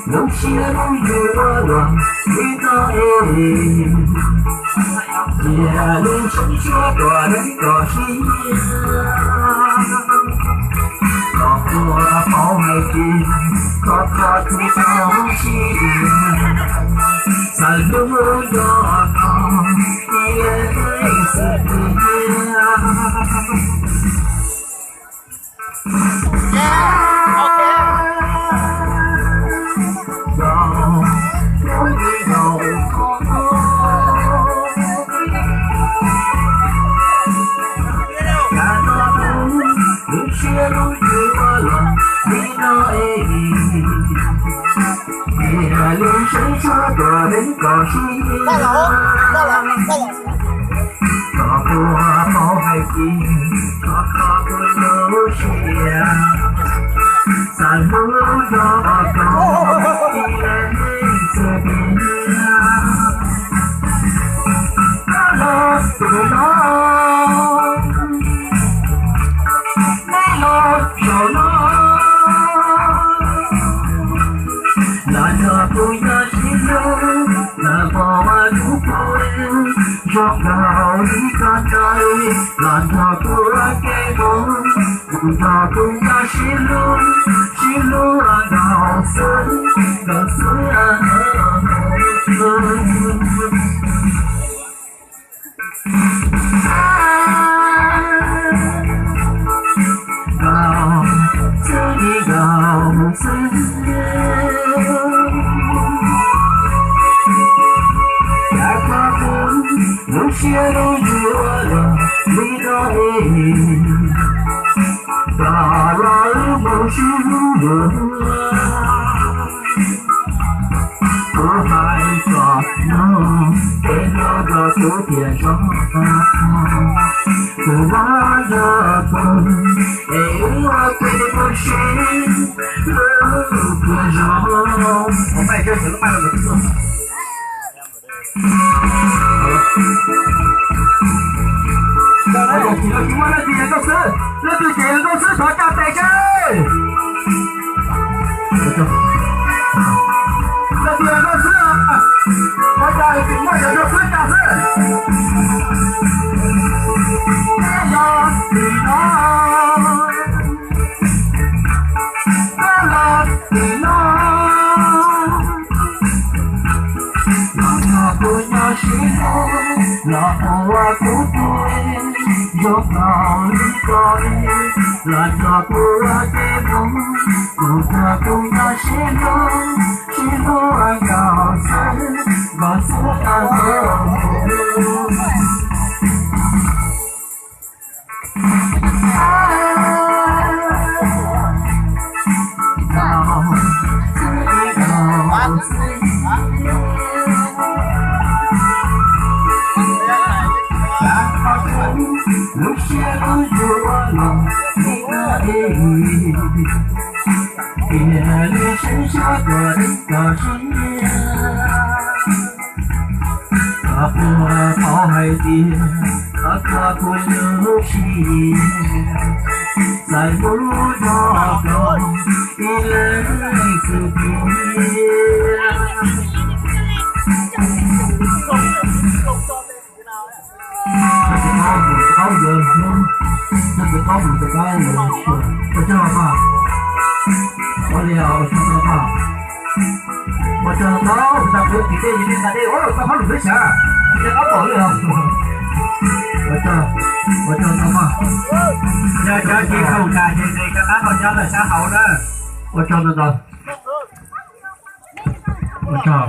Lúc chia đôi lòng đi ta êm Nhà lên sống chúa tòa đất cỏ chi Có của pháo hay kia Có thu tao chi Sa lưu gió con Đi lên sự lên sống chúa tòa đến cỏ chi có của pháo hay kia có của lũ chia Sa lưu gió con đi lên sự kia Nó từ nó Giọt nào đi ca trái Làn thọ của cây bóng Bụi thọ cùng ta xin luôn đào sân Gào sân đi gào sân Lúc chia đôi giữa lòng đi đó êm Và lại bầu chiếu đường Có hai giọt nước Để nó có số tiền cho ta Từ bao giờ con Để hoa quên một xin Lưu cửa gió Hôm nay chơi thử mai là được rồi chúng ta là tiền công sư, là từ tiền công sư thoát ra tay chơi. Là tiền công sư à? Thoát ra thì mọi người được thoát ra chứ. Là thì nó, là thì nó. Là của nhau xin là hoa của tôi. Giọt nào đi coi là giọt của cây bóng Một giọt cùng ta xin lỗi anh gào sân và sẽ ta theo Lúc chia đôi giữa lòng đi ta êm Kìa lên sống chúa tòa đến cỏ chi Có của pháo hay kia Có của lũ chia Sa lưu gió con đi lên sự kia Có giờ luôn Nó sẽ có một cái Có cho apa Có liều cho apa Có cho nó Sao cứ kỳ tế như thế này Ôi sao phát lục đấy xa Chứ ốc bỏ được không Có cho apa Cho chị không trà gì thì các bác còn cho là xã hậu đó Có cho nó rồi Có cho